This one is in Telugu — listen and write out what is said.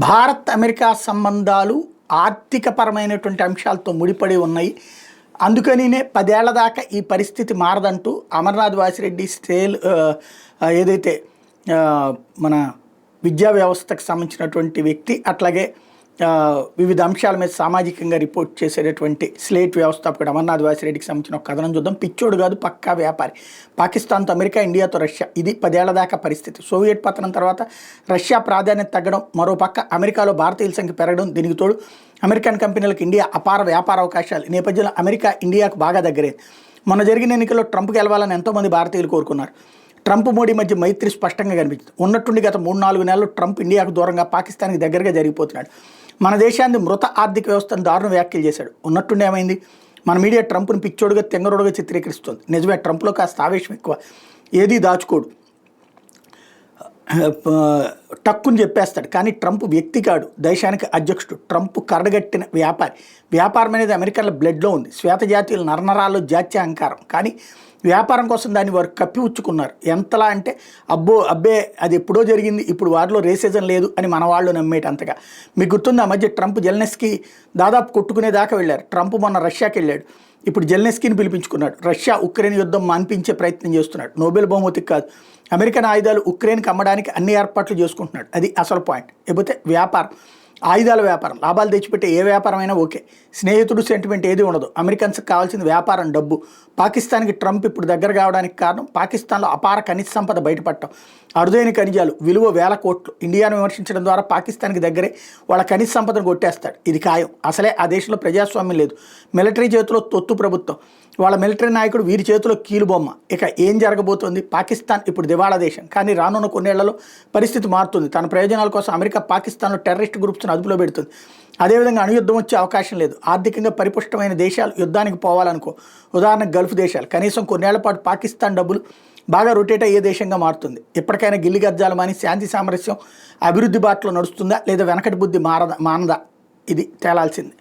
భారత్ అమెరికా సంబంధాలు ఆర్థికపరమైనటువంటి అంశాలతో ముడిపడి ఉన్నాయి. అందుకనినే 10 ఏళ్ల దాకా ఈ పరిస్థితి మారదంటూ అమర్నాథ్ వాసిరెడ్డి ఏదైతే మన విద్యా వ్యవస్థకు సంబంధించినటువంటి వ్యక్తి, అట్లాగే వివిధ అంశాల మీద సామాజికంగా రిపోర్ట్ చేసేటటువంటి స్లేట్ వ్యవస్థాపకుడు అమర్నాథ్ వాసిరెడ్డికి సంబంధించిన ఒక కథనం చూద్దాం. పిచ్చోడు కాదు, పక్కా వ్యాపారి. పాకిస్తాన్తో అమెరికా, ఇండియాతో రష్యా, ఇది 10 ఏళ్ల దాకా పరిస్థితి. సోవియట్ పతనం తర్వాత రష్యా ప్రాధాన్యత తగ్గడం, మరోపక్క అమెరికాలో భారతీయుల సంఖ్య పెరగడం, దీనికి తోడు అమెరికన్ కంపెనీలకు ఇండియా అపార వ్యాపార అవకాశాలు ఈ నేపథ్యంలో అమెరికా ఇండియాకు బాగా దగ్గరైంది. మొన్న జరిగిన ఎన్నికల్లో ట్రంప్ గెలవాలని ఎంతోమంది భారతీయులు కోరుకున్నారు. ట్రంప్ మోడీ మధ్య మైత్రి స్పష్టంగా కనిపించింది. ఉన్నట్టుండి గత 3-4 నెలలు ట్రంప్ ఇండియాకు దూరంగా, పాకిస్తాన్కి దగ్గరగా జరిగిపోతున్నాడు. మన దేశాన్ని మృత ఆర్థిక వ్యవస్థను దారుణ వ్యాఖ్యలు చేశాడు. ఉన్నట్టుండి ఏమైంది? మన మీడియా ట్రంప్ను పిచ్చోడుగా, తెంగరోడుగా చిత్రీకరిస్తుంది. నిజమే, ట్రంప్లో కాస్త ఆవేశం ఎక్కువ, ఏదీ దాచుకోడు, టక్కుని చెప్పేస్తాడు. కానీ ట్రంప్ వ్యక్తి కాడు, దేశానికి అధ్యక్షుడు. ట్రంప్ కరడగట్టిన వ్యాపారి. వ్యాపారం అనేది అమెరికాలో బ్లడ్లో ఉంది. శ్వేతజాతీయుల నరనరాల్లో జాత్య అహంకారం. కానీ వ్యాపారం కోసం దాన్ని వారు కప్పి ఉచ్చుకున్నారు. ఎంతలా అంటే అబ్బే అది ఎప్పుడో జరిగింది, ఇప్పుడు వారిలో రేసిజం లేదు అని మన వాళ్ళు నమ్మేటంతగా. మీకు గుర్తుంది, ఆ మధ్య ట్రంప్ జెలెన్స్కీ దాదాపు కొట్టుకునే దాకా వెళ్ళారు. ట్రంప్ మొన్న రష్యాకి వెళ్ళాడు, ఇప్పుడు జెలెన్స్కీని పిలిపించుకున్నాడు. రష్యా ఉక్రెయిన్ యుద్ధం మాన్పించే ప్రయత్నం చేస్తున్నాడు. నోబెల్ బహుమతికి కాదు, అమెరికన్ ఆయుధాలు ఉక్రెయిన్కి అమ్మడానికి అన్ని ఏర్పాట్లు చేసుకుంటున్నాడు. అది అసలు పాయింట్. లేకపోతే వ్యాపారం, ఆయుధాల వ్యాపారం, లాభాలు తెచ్చిపెట్టే ఏ వ్యాపారం అయినా ఓకే. స్నేహితుడు సెంటిమెంట్ ఏది ఉండదు. అమెరికన్స్కి కావాల్సింది వ్యాపారం, డబ్బు. పాకిస్తాన్కి ట్రంప్ ఇప్పుడు దగ్గర కావడానికి కారణం పాకిస్తాన్లో అపార ఖనిజ సంపద బయటపడటం. అరుదైన ఖనిజాలు విలువ 1000 కోట్లు. ఇండియాను విమర్శించడం ద్వారా పాకిస్తాన్కి దగ్గరే వాళ్ళ ఖనిజ సంపదను కొట్టేస్తాడు. ఇది ఖాయం. అసలే ఆ దేశంలో ప్రజాస్వామ్యం లేదు. మిలిటరీ చేతిలో తొత్తు ప్రభుత్వం, వాళ్ళ మిలిటరీ నాయకుడు వీరి చేతిలో కీలుబొమ్మ. ఇక ఏం జరగబోతోంది? పాకిస్తాన్ ఇప్పుడు దివాళా దేశం, కానీ రానున్న కొన్నేళ్లలో పరిస్థితి మారుతుంది. తన ప్రయోజనాల కోసం అమెరికా పాకిస్తాన్లో టెర్రరిస్ట్ గ్రూప్స్ను అదుపులో పెడుతుంది. అదేవిధంగా అణుయుద్ధం వచ్చే అవకాశం లేదు. ఆర్థికంగా పరిపుష్టమైన దేశాలు యుద్ధానికి పోవాలనుకో, ఉదాహరణకు గల్ఫ్ దేశాలు, కనీసం కొన్నేళ్ల పాటు పాకిస్తాన్ డబ్బులు బాగా రొటేట్ అయ్యే దేశంగా మారుతుంది. ఎప్పటికైనా గిల్లి గజ్జాలు మాని శాంతి సామరస్యం అభివృద్ధి బాటలో నడుస్తుందా, లేదా వెనకటి బుద్ధి మానదా, ఇది తేలాల్సింది.